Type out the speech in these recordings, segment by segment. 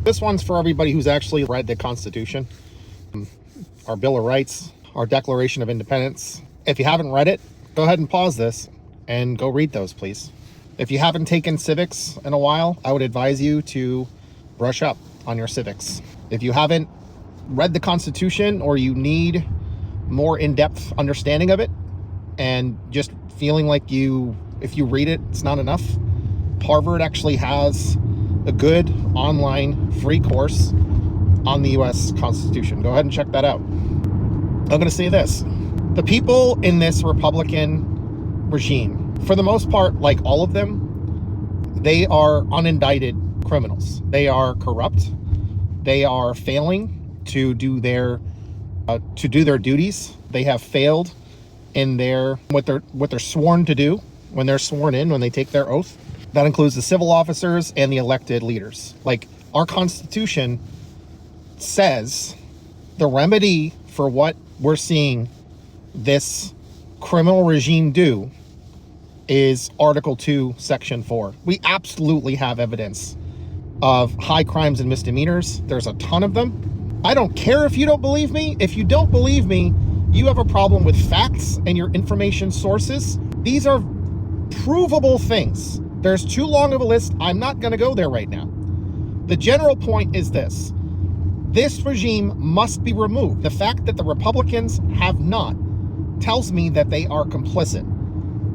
This one's for everybody who's actually read the Constitution, our Bill of Rights, our Declaration of Independence. If you haven't read it, go ahead and pause this and go read those, please. If you haven't taken civics in a while, I would advise you to brush up on your civics. If you haven't read the Constitution, or you need more in-depth understanding of it and just feeling like if you read it, it's not enough, Harvard actually has a good online free course on the U.S. Constitution. Go ahead and check that out. I'm going to say this. The people in this Republican regime, for the most part, like all of them, they are unindicted criminals. They are corrupt. They are failing to do their duties. They have failed in what they're sworn to do when they're sworn in, when they take their oath. That includes the civil officers and the elected leaders. Like, our Constitution says the remedy for what we're seeing this criminal regime do is Article 2, Section 4. We absolutely have evidence of high crimes and misdemeanors. There's a ton of them. I don't care if you don't believe me. If you don't believe me, you have a problem with facts and your information sources. These are provable things. There's too long of a list. I'm not going to go there right now. The general point is this. This regime must be removed. The fact that the Republicans have not tells me that they are complicit.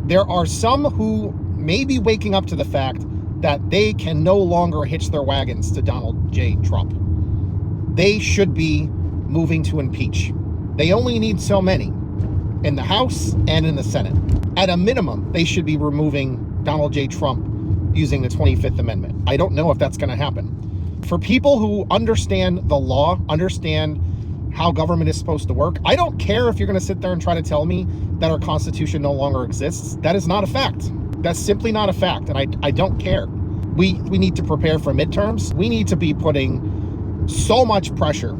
There are some who may be waking up to the fact that they can no longer hitch their wagons to Donald J. Trump. They should be moving to impeach. They only need so many in the House and in the Senate. At a minimum, they should be removing Donald J. Trump using the 25th Amendment. I don't know if that's going to happen. For people who understand the law, understand how government is supposed to work, I don't care if you're going to sit there and try to tell me that our Constitution no longer exists. That is not a fact. That's simply not a fact, and I don't care. We need to prepare for midterms. We need to be putting so much pressure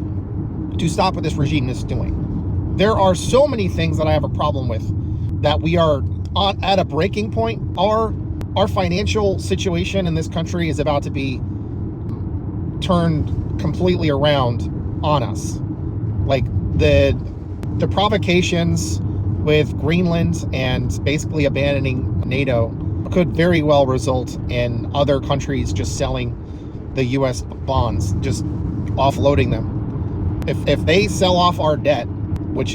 to stop what this regime is doing. There are so many things that I have a problem with, that we are at a breaking point. Our financial situation in this country is about to be turned completely around on us. Like, the provocations with Greenland and basically abandoning NATO could very well result in other countries just selling the U.S. bonds, just offloading them. If they sell off our debt, which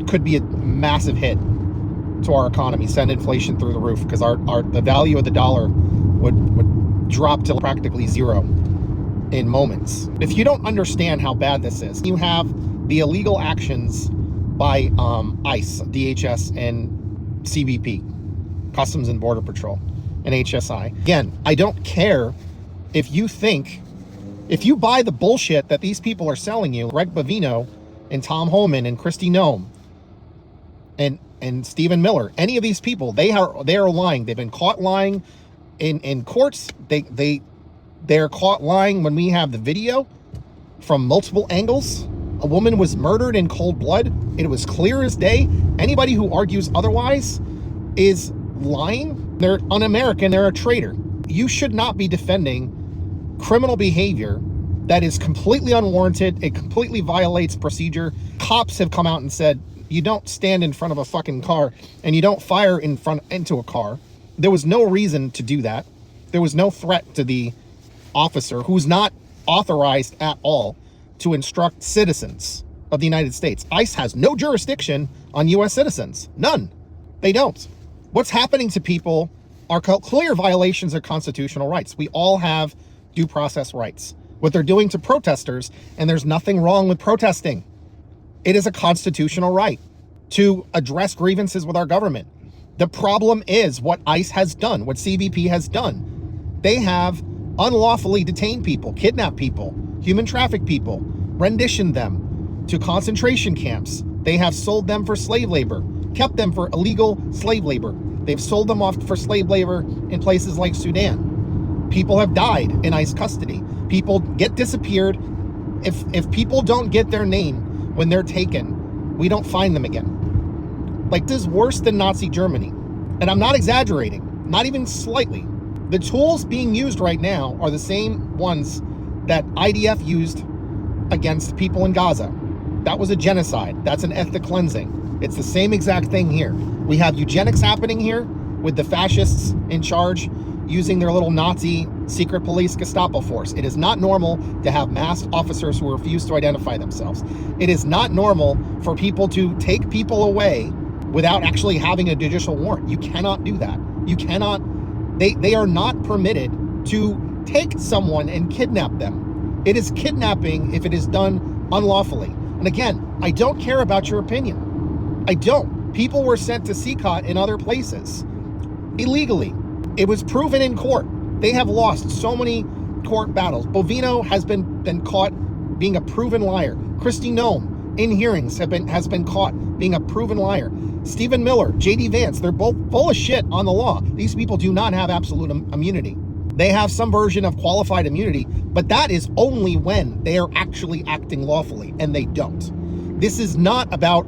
could be a massive hit to our economy, send inflation through the roof, because the value of the dollar would drop to practically zero in moments. If you don't understand how bad this is, you have the illegal actions by ICE, DHS, and CBP, Customs and Border Patrol, and HSI. Again, I don't care if you buy the bullshit that these people are selling you. Greg Bovino and Tom Homan and Kristi Noem and Stephen Miller, any of these people, they are lying. They've been caught lying in courts. They're caught lying when we have the video from multiple angles. A woman was murdered in cold blood. It was clear as day. Anybody who argues otherwise is lying. They're un-American. They're a traitor. You should not be defending criminal behavior that is completely unwarranted. It completely violates procedure. Cops have come out and said, you don't stand in front of a fucking car and you don't fire into a car. There was no reason to do that. There was no threat to the officer, who's not authorized at all to instruct citizens of the United States. ICE has no jurisdiction on U.S. citizens. None. They don't. What's happening to people are clear violations of constitutional rights. We all have due process rights. What they're doing to protesters, and there's nothing wrong with protesting. It is a constitutional right to address grievances with our government. The problem is what ICE has done, what CBP has done. They have unlawfully detained people, kidnapped people, human trafficked people, renditioned them to concentration camps. They have sold them for slave labor, kept them for illegal slave labor. They've sold them off for slave labor in places like Sudan. People have died in ICE custody. People get disappeared. If people don't get their name when they're taken, we don't find them again. Like, this is worse than Nazi Germany. And I'm not exaggerating, not even slightly. The tools being used right now are the same ones that IDF used against people in Gaza. That was a genocide. That's an ethnic cleansing. It's the same exact thing here. We have eugenics happening here with the fascists in charge using their little Nazi secret police Gestapo force. It is not normal to have masked officers who refuse to identify themselves. It is not normal for people to take people away without actually having a judicial warrant. You cannot do that. You cannot, they are not permitted to take someone and kidnap them. It is kidnapping if it is done unlawfully. And again, I don't care about your opinion. I don't. People were sent to CCOT in other places illegally. It was proven in court. They have lost so many court battles. Bovino has been caught being a proven liar. Kristi Noem in hearings has been caught being a proven liar. Stephen Miller, J.D. Vance, they're both full of shit on the law. These people do not have absolute immunity. They have some version of qualified immunity, but that is only when they are actually acting lawfully, and they don't. This is not about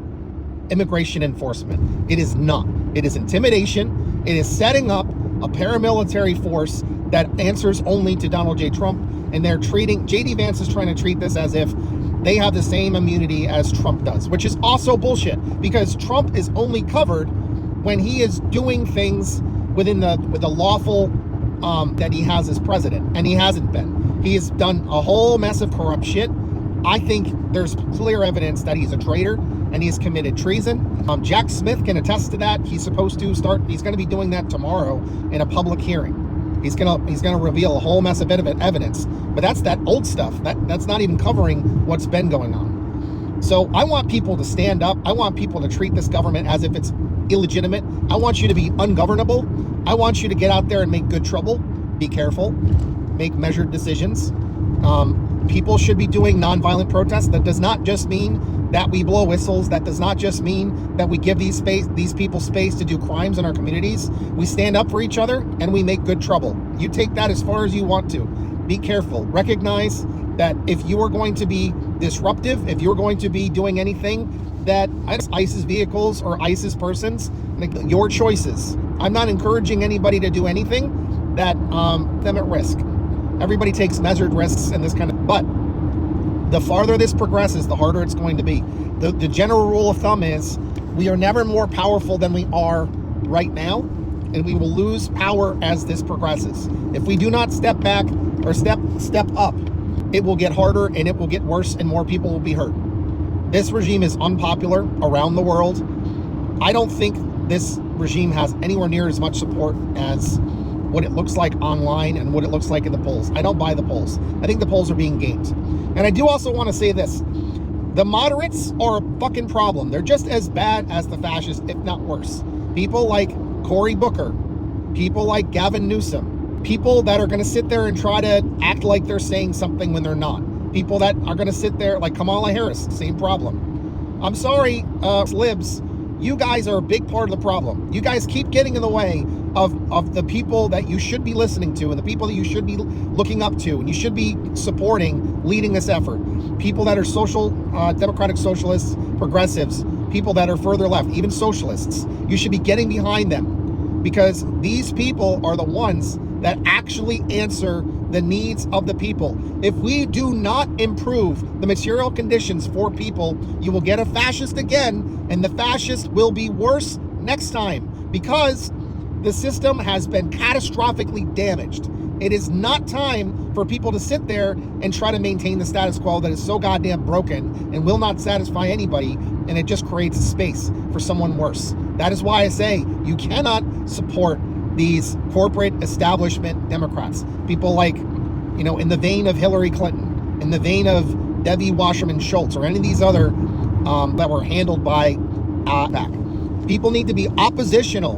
immigration enforcement. It is not. It is intimidation. It is setting up a paramilitary force that answers only to Donald J. Trump, and they're treating, J.D. Vance is trying to treat this as if they have the same immunity as Trump does, which is also bullshit, because Trump is only covered when he is doing things with the lawful that he has as president, and he hasn't been. He has done a whole mess of corrupt shit. I think there's clear evidence that he's a traitor and he's committed treason. Jack Smith can attest to that. He's going to be doing that tomorrow in a public hearing. He's gonna reveal a whole mess of evidence, but that's that old stuff. That's not even covering what's been going on. So I want people to stand up. I want people to treat this government as if it's illegitimate. I want you to be ungovernable. I want you to get out there and make good trouble. Be careful. Make measured decisions. People should be doing nonviolent protests. That does not just mean that we blow whistles. That does not just mean that we give these people space to do crimes in our communities. We stand up for each other and we make good trouble. You take that as far as you want to. Be careful. Recognize that if you are going to be disruptive, if you're going to be doing anything that ISIS vehicles or ISIS persons, make your choices. I'm not encouraging anybody to do anything that them at risk. Everybody takes measured risks in this kind of, but the farther this progresses, the harder it's going to be. The general rule of thumb is we are never more powerful than we are right now, and we will lose power as this progresses. If we do not step back or step up, it will get harder and it will get worse and more people will be hurt. This regime is unpopular around the world. I don't think this regime has anywhere near as much support as what it looks like online and what it looks like in the polls. I don't buy the polls. I think the polls are being gamed. And I do also want to say this. The moderates are a fucking problem. They're just as bad as the fascists, if not worse. People like Cory Booker, people like Gavin Newsom, people that are going to sit there and try to act like they're saying something when they're not. People that are going to sit there like Kamala Harris, same problem. I'm sorry, libs, you guys are a big part of the problem. You guys keep getting in the way of the people that you should be listening to and the people that you should be looking up to and you should be supporting, leading this effort. People that are social, democratic socialists, progressives, people that are further left, even socialists. You should be getting behind them because these people are the ones that actually answer the needs of the people. If we do not improve the material conditions for people, you will get a fascist again, and the fascist will be worse next time because the system has been catastrophically damaged. It is not time for people to sit there and try to maintain the status quo that is so goddamn broken and will not satisfy anybody, and it just creates a space for someone worse. That is why I say you cannot support these corporate establishment Democrats. People like, in the vein of Hillary Clinton, in the vein of Debbie Wasserman Schultz, or any of these other that were handled by AIPAC. People need to be oppositional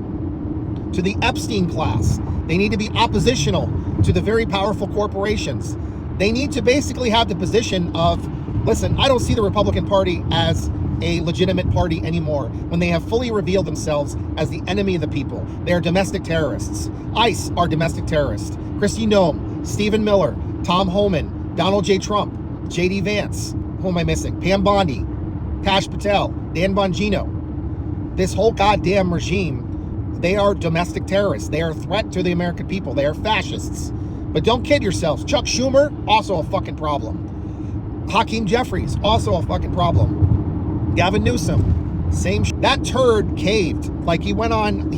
to the Epstein class. They need to be oppositional to the very powerful corporations. They need to basically have the position of, listen, I don't see the Republican Party as a legitimate party anymore when they have fully revealed themselves as the enemy of the people. They are domestic terrorists. ICE are domestic terrorists. Kristi Noem, Stephen Miller, Tom Homan, Donald J. Trump, J.D. Vance, who am I missing? Pam Bondi, Kash Patel, Dan Bongino. This whole goddamn regime, they are domestic terrorists. They are a threat to the American people. They are fascists. But don't kid yourselves. Chuck Schumer, also a fucking problem. Hakeem Jeffries, also a fucking problem. Gavin Newsom, same that turd caved. Like he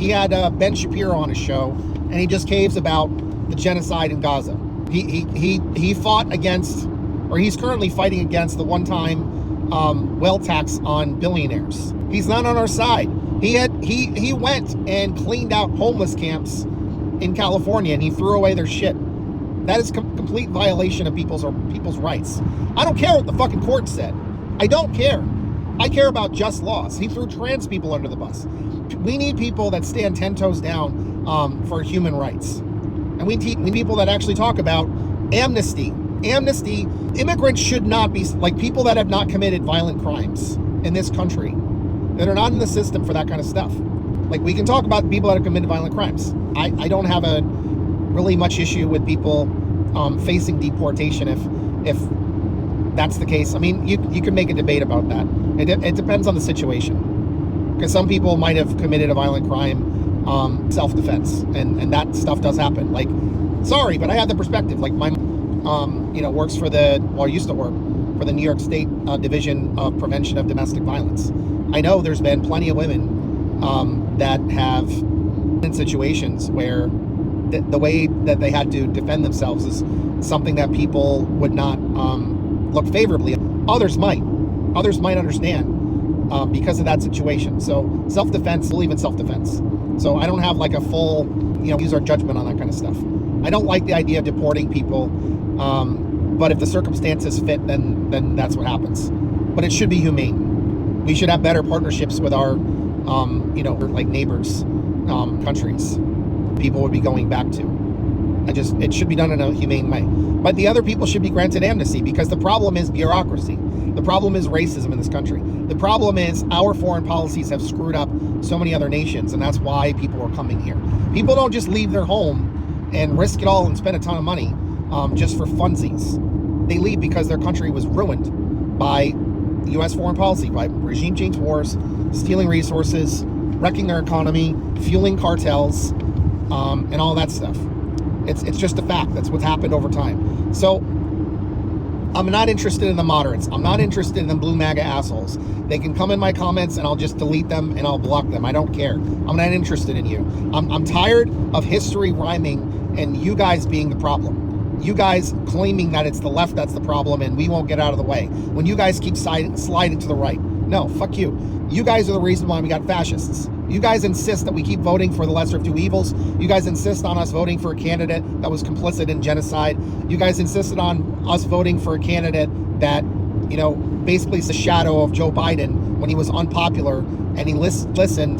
had Ben Shapiro on his show, and he just caves about the genocide in Gaza. He fought against, or he's currently fighting against the one-time wealth tax on billionaires. He's not on our side. He went and cleaned out homeless camps in California, and he threw away their shit. That is complete violation of people's rights. I don't care what the fucking court said. I don't care. I care about just laws. He threw trans people under the bus. We need people that stand 10 toes down for human rights. And we need people that actually talk about amnesty. Amnesty, immigrants should not be, like people that have not committed violent crimes in this country, that are not in the system for that kind of stuff. Like we can talk about people that have committed violent crimes. I don't have a really much issue with people facing deportation if that's the case. I mean, you can make a debate about that. It depends on the situation, because some people might have committed a violent crime, self-defense, and that stuff does happen. Like, sorry, but I have the perspective. Like my works for used to work for the New York State Division of Prevention of Domestic Violence. I know there's been plenty of women that have been in situations where the way that they had to defend themselves is something that people would not look favorably. Others might understand because of that situation. So self-defense, believe in self-defense. So I don't have like a full, use our judgment on that kind of stuff. I don't like the idea of deporting people, but if the circumstances fit, then that's what happens. But it should be humane. We should have better partnerships with our, like neighbors, countries. People would be going back to. It should be done in a humane way. But the other people should be granted amnesty, because the problem is bureaucracy. The problem is racism in this country. The problem is our foreign policies have screwed up so many other nations, and that's why people are coming here. People don't just leave their home and risk it all and spend a ton of money just for funsies. They leave because their country was ruined by U.S. foreign policy, by regime change wars, stealing resources, wrecking their economy, fueling cartels, and all that stuff. It's just a fact. That's what's happened over time. So I'm not interested in the moderates. I'm not interested in the blue MAGA assholes. They can come in my comments and I'll just delete them and I'll block them. I don't care. I'm not interested in you. I'm tired of history rhyming and you guys being the problem. You guys claiming that it's the left that's the problem and we won't get out of the way, when you guys keep sliding to the right. No, fuck you. You guys are the reason why we got fascists. You guys insist that we keep voting for the lesser of two evils. You guys insist on us voting for a candidate that was complicit in genocide. You guys insisted on us voting for a candidate that, basically is the shadow of Joe Biden when he was unpopular, and he listened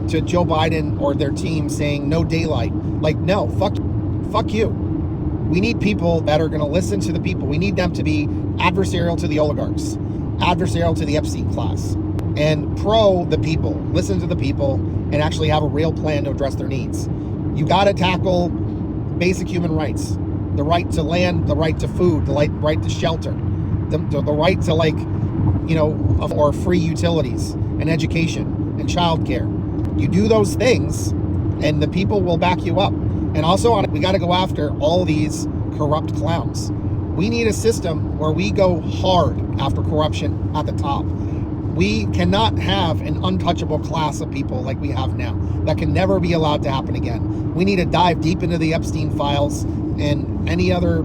to Joe Biden or their team saying no daylight. Like, no, fuck you. We need people that are going to listen to the people. We need them to be adversarial to the oligarchs, adversarial to the Epstein class, and pro the people. Listen to the people and actually have a real plan to address their needs. You got to tackle basic human rights: the right to land, the right to food, the right to shelter, the right to or free utilities and education and childcare. You do those things, and the people will back you up. And also, we got to go after all these corrupt clowns. We need a system where we go hard after corruption at the top. We cannot have an untouchable class of people like we have now. That can never be allowed to happen again. We need to dive deep into the Epstein files and any other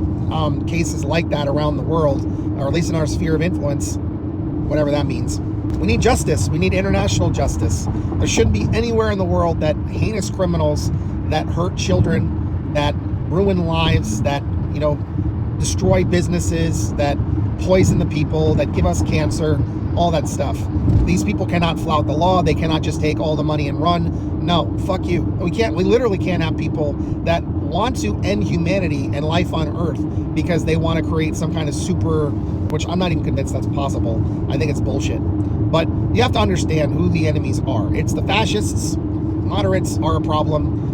cases like that around the world, or at least in our sphere of influence, whatever that means. We need justice. We need international justice. There shouldn't be anywhere in the world that heinous criminals that hurt children, that ruin lives, that, destroy businesses, that poison the people, that give us cancer, all that stuff. These people cannot flout the law. They cannot just take all the money and run. No, fuck you. We literally can't have people that want to end humanity and life on Earth because they want to create some kind of super, which I'm not even convinced that's possible. I think it's bullshit. But you have to understand who the enemies are. It's the fascists. Moderates are a problem.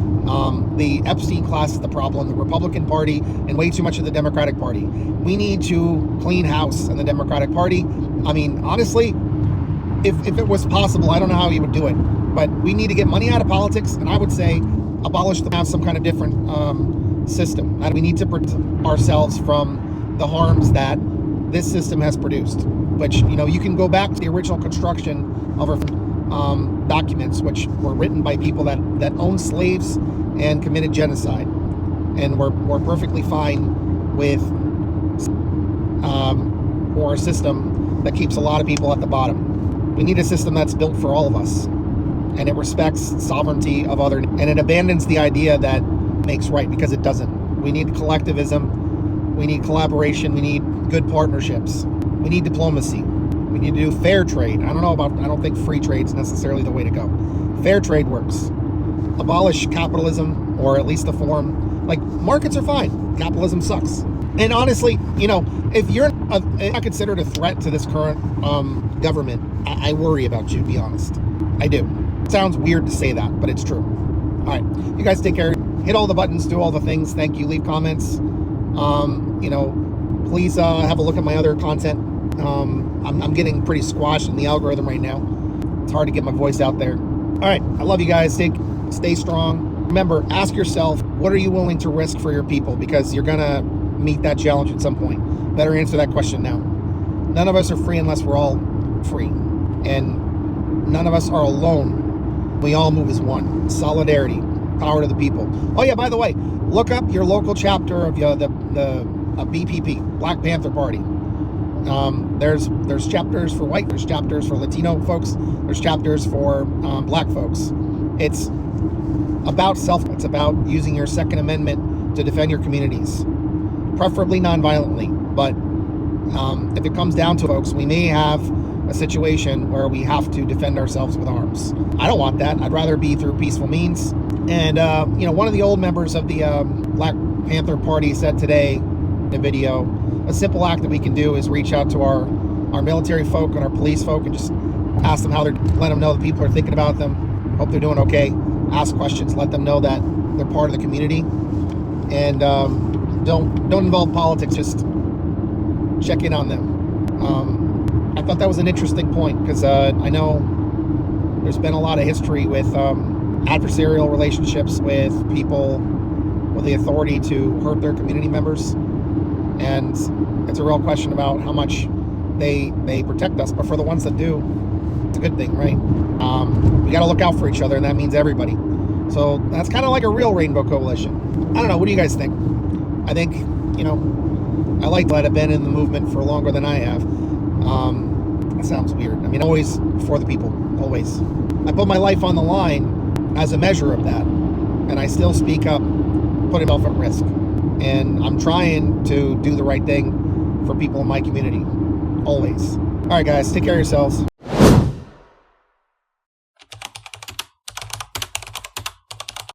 The Epstein class is the problem, the Republican Party, and way too much of the Democratic Party. We need to clean house in the Democratic Party. I mean, honestly, if it was possible, I don't know how he would do it, but we need to get money out of politics, and I would say abolish them, have some kind of different system. And we need to protect ourselves from the harms that this system has produced. Which, you can go back to the original construction of our documents, which were written by people that owned slaves and committed genocide, and we're perfectly fine with or a system that keeps a lot of people at the bottom. We need a system that's built for all of us, and it respects sovereignty of other, and it abandons the idea that makes right, because it doesn't. We need collectivism, we need collaboration, we need good partnerships, we need diplomacy, we need to do fair trade. I don't think free trade is necessarily the way to go. Fair trade works. Abolish capitalism, or at least the form. Like, markets are fine, capitalism sucks. And honestly, if you're not considered a threat to this current government, I worry about you, to be honest. I do. It sounds weird to say that, but it's true. All right, you guys take care. Hit all the buttons, do all the things. Thank you. Leave comments. Please have a look at my other content. I'm getting pretty squashed in the algorithm right now. It's hard to get my voice out there. All right, I love you guys. Stay strong. Remember, ask yourself, what are you willing to risk for your people? Because you're gonna meet that challenge at some point. Better answer that question now. None of us are free unless we're all free, and none of us are alone. We all move as one. Solidarity, power to the people. Oh yeah, by the way, look up your local chapter of the BPP, Black Panther Party. There's chapters for white, there's chapters for Latino folks, there's chapters for black folks. It's about it's about using your Second Amendment to defend your communities, preferably non-violently. But if it comes down to folks, we may have a situation where we have to defend ourselves with arms. I don't want that. I'd rather be through peaceful means. And one of the old members of the Black Panther Party said today in a video, a simple act that we can do is reach out to our military folk and our police folk and just ask them how they're, let them know that people are thinking about them, hope they're doing okay. Ask questions, let them know that they're part of the community, and don't involve politics. Just check in on them. I thought that was an interesting point, because I know there's been a lot of history with adversarial relationships with people with the authority to hurt their community members, and it's a real question about how much they protect us. But for the ones that do, it's a good thing, right? We got to look out for each other, and that means everybody. So that's kind of like a real rainbow coalition. I don't know. What do you guys think? I think, I like that I've been in the movement for longer than I have. That sounds weird. I mean, always for the people, always. I put my life on the line as a measure of that, and I still speak up, put myself at risk. And I'm trying to do the right thing for people in my community, always. All right, guys, take care of yourselves.